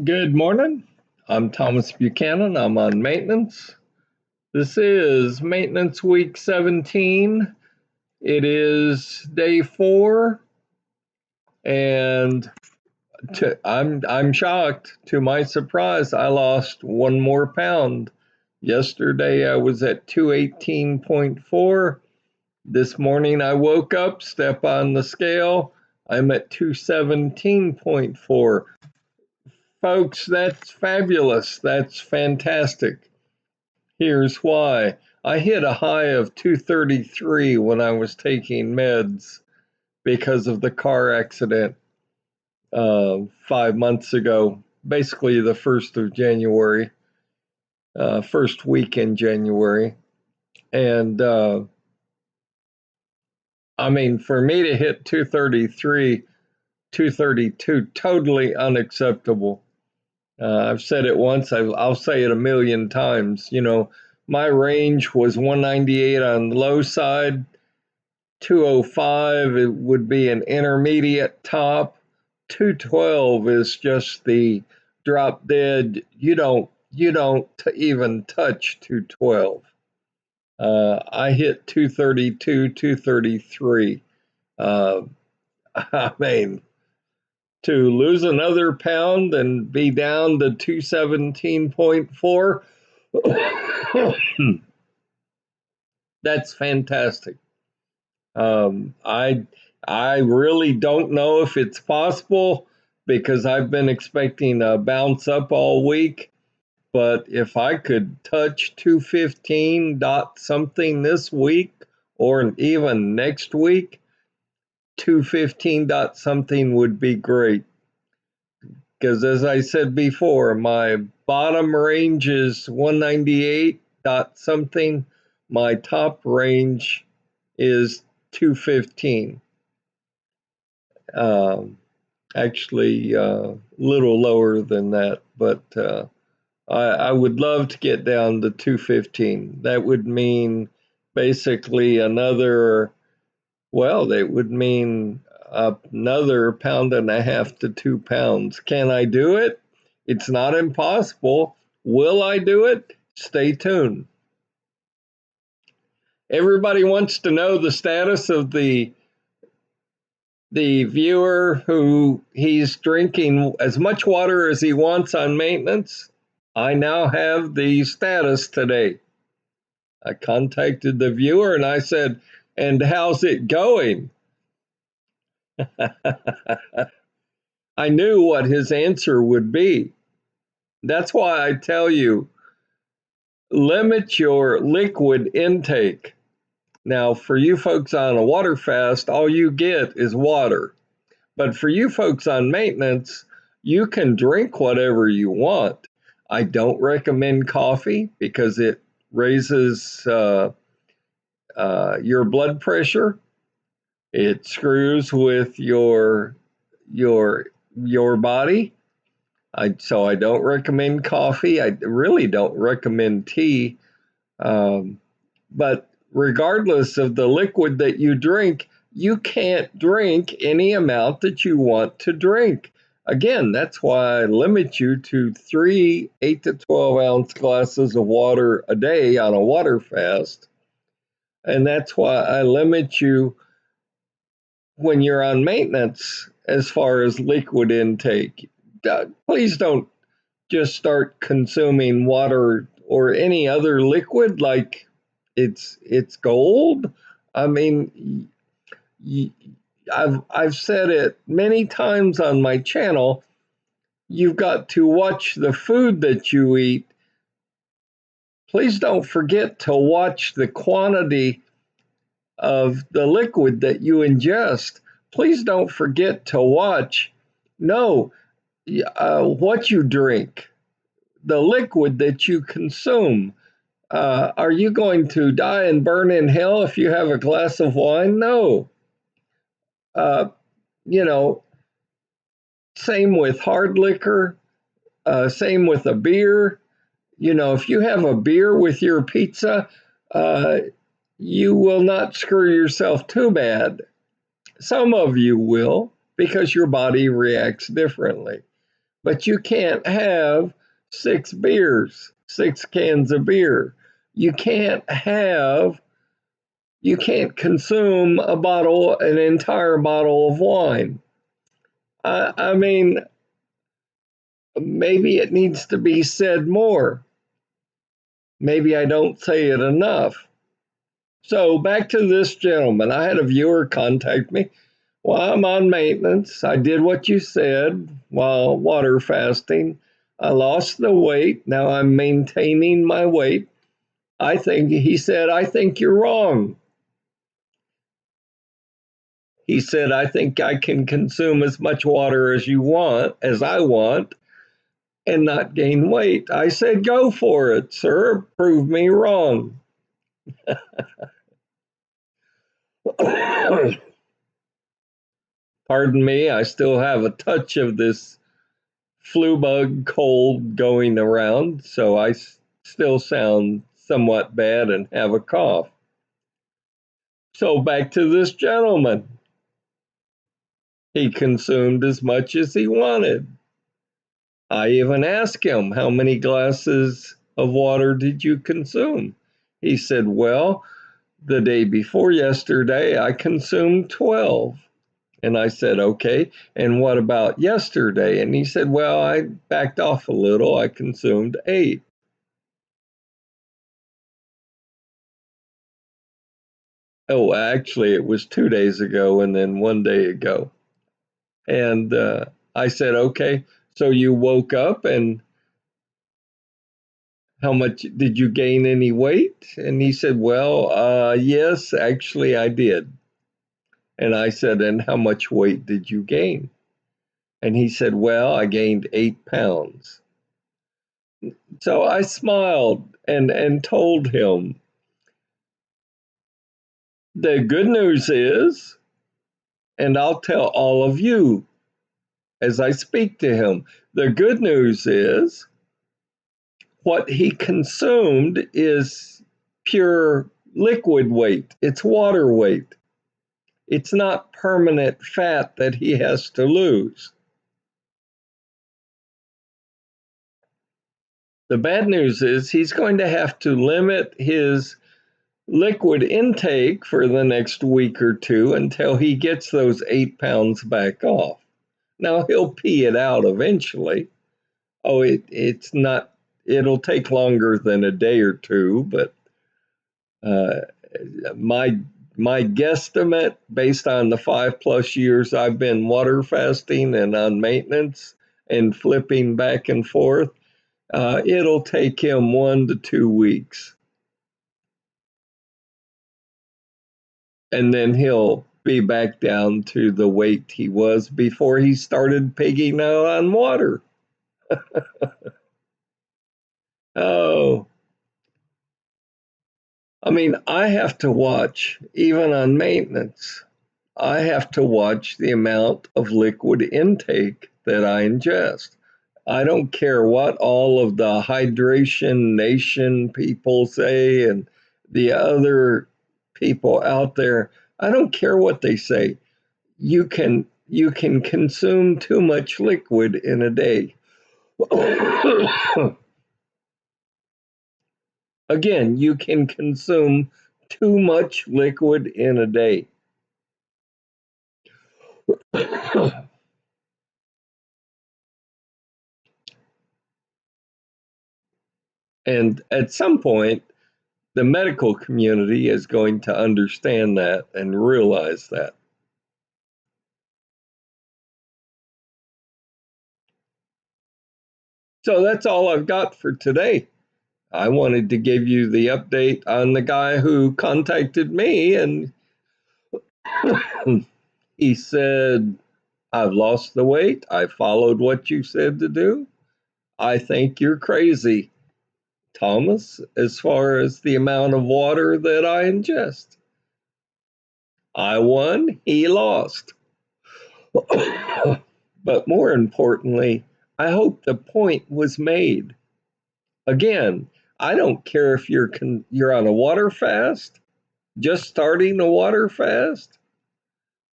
Good morning. I'm Thomas Buchanan. I'm on maintenance. This is maintenance week 17. It is day 4, and I'm shocked. To my surprise, I lost 1 more pound. Yesterday I was at 218.4. This morning I woke up, step on the scale, I'm at 217.4. Folks, that's fabulous. That's fantastic. Here's why. I hit a high of 233 when I was taking meds because of the car accident 5 months ago, basically the 1st of January, first week in January. And I mean, for me to hit 233, 232, totally unacceptable. I've said it once, I'll say it a million times. My range was 198 on the low side, 205 it would be an intermediate top, 212 is just the drop dead. You don't even touch 212. I hit 232, 233. Uh, I mean, to lose another pound and be down to 217.4, that's fantastic. I really don't know if it's possible because I've been expecting a bounce up all week. But if I could touch 215 dot something this week or even next week, 215 dot something would be great. Because as I said before, my bottom range is 198 dot something. My top range is 215. Um, Actually, a little lower than that, but I would love to get down to 215. That would mean basically that would mean another pound and a half to 2 pounds. Can I do it? It's not impossible. Will I do it? Stay tuned. Everybody wants to know the status of the viewer who he's drinking as much water as he wants on maintenance. I now have the status today. I contacted the viewer and I said, "And how's it going?" I knew what his answer would be. That's why I tell you, limit your liquid intake. Now, for you folks on a water fast, all you get is water. But for you folks on maintenance, you can drink whatever you want. I don't recommend coffee because it raises your blood pressure. It screws with your body. So I don't recommend coffee. I really don't recommend tea. But regardless of the liquid that you drink, you can't drink any amount that you want to drink. Again, that's why I limit you to 3 8 to 12 ounce glasses of water a day on a water fast. And that's why I limit you when you're on maintenance as far as liquid intake. Please don't just start consuming water or any other liquid like it's gold. I mean, I've said it many times on my channel. You've got to watch the food that you eat. Please don't forget to watch the quantity of the liquid that you ingest. Please don't forget to watch, no, what you drink, the liquid that you consume. Are you going to die and burn in hell if you have a glass of wine? No. Uh, you know, Same with hard liquor, same with a beer. If you have a beer with your pizza, uh, you will not screw yourself too bad. Some of you will because your body reacts differently. but you can't have 6 cans of beer. You can't have, you can't consume an entire bottle of wine. I mean, maybe it needs to be said more. Maybe I don't say it enough. So back to this gentleman. I had a viewer contact me. Well, I'm on maintenance. I did what you said while water fasting. I lost the weight. Now I'm maintaining my weight. He said, I think you're wrong. He said, I think I can consume as much water as I want, and not gain weight. I said, go for it, sir. Prove me wrong. Pardon me, I still have a touch of this flu bug cold going around, so I still sound somewhat bad and have a cough. So back to this gentleman. He consumed as much as he wanted. I even asked him, how many glasses of water did you consume? He said, well, the day before yesterday, I consumed 12. And I said, okay, and what about yesterday? And he said, well, I backed off a little. I consumed 8. Oh, actually, it was 2 days ago and then 1 day ago. And I said, okay, so you woke up and how much did you gain any weight? And he said, well, yes, actually, I did. And I said, and how much weight did you gain? And he said, well, I gained 8 pounds. So I smiled and told him, the good news is, and I'll tell all of you as I speak to him, the good news is what he consumed is pure liquid weight, it's water weight. It's not permanent fat that he has to lose. The bad news is he's going to have to limit his liquid intake for the next week or two until he gets those 8 pounds back off. Now he'll pee it out eventually. Oh, it's not, it'll take longer than a day or two, but uh, my guesstimate based on the 5+ years I've been water fasting and on maintenance and flipping back and forth, it'll take him 1 to 2 weeks. And then he'll be back down to the weight he was before he started pigging out on water. Oh, I mean, I have to watch, even on maintenance, I have to watch the amount of liquid intake that I ingest. I don't care what all of the hydration nation people say and the other people out there. I don't care what they say. You can consume too much liquid in a day. Again, you can consume too much liquid in a day. And at some point, the medical community is going to understand that and realize that. So that's all I've got for today. I wanted to give you the update on the guy who contacted me, and he said, I've lost the weight. I followed what you said to do. I think you're crazy, Thomas, as far as the amount of water that I ingest. I won, he lost. But more importantly, I hope the point was made. Again, I don't care if you're on a water fast, just starting a water fast,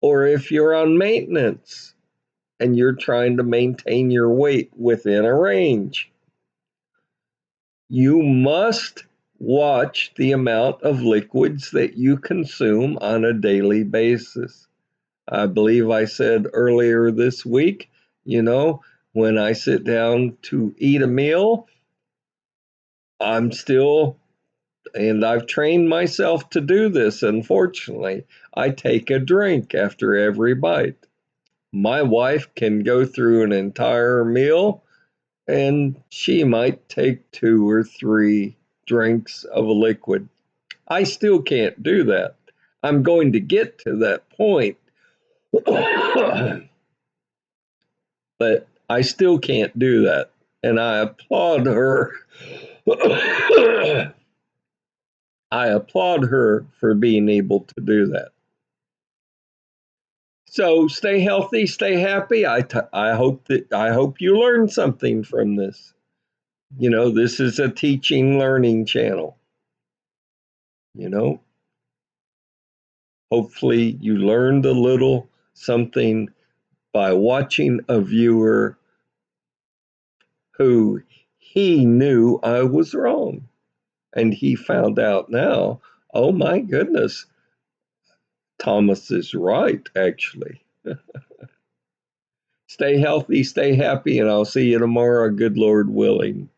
or if you're on maintenance. and you're trying to maintain your weight within a range. You must watch the amount of liquids that you consume on a daily basis. I believe I said earlier this week, when I sit down to eat a meal, I'm still, and I've trained myself to do this, unfortunately, I take a drink after every bite. My wife can go through an entire meal and she might take 2 or 3 drinks of a liquid. I still can't do that. I'm going to get to that point, but I still can't do that. And I applaud her. I applaud her for being able to do that. So stay healthy, stay happy. I hope you learned something from this. This is a teaching learning channel. You know, hopefully you learned a little something by watching a viewer who he knew I was wrong. And he found out now, oh my goodness, Thomas is right, actually. Stay healthy, stay happy, and I'll see you tomorrow, good Lord willing.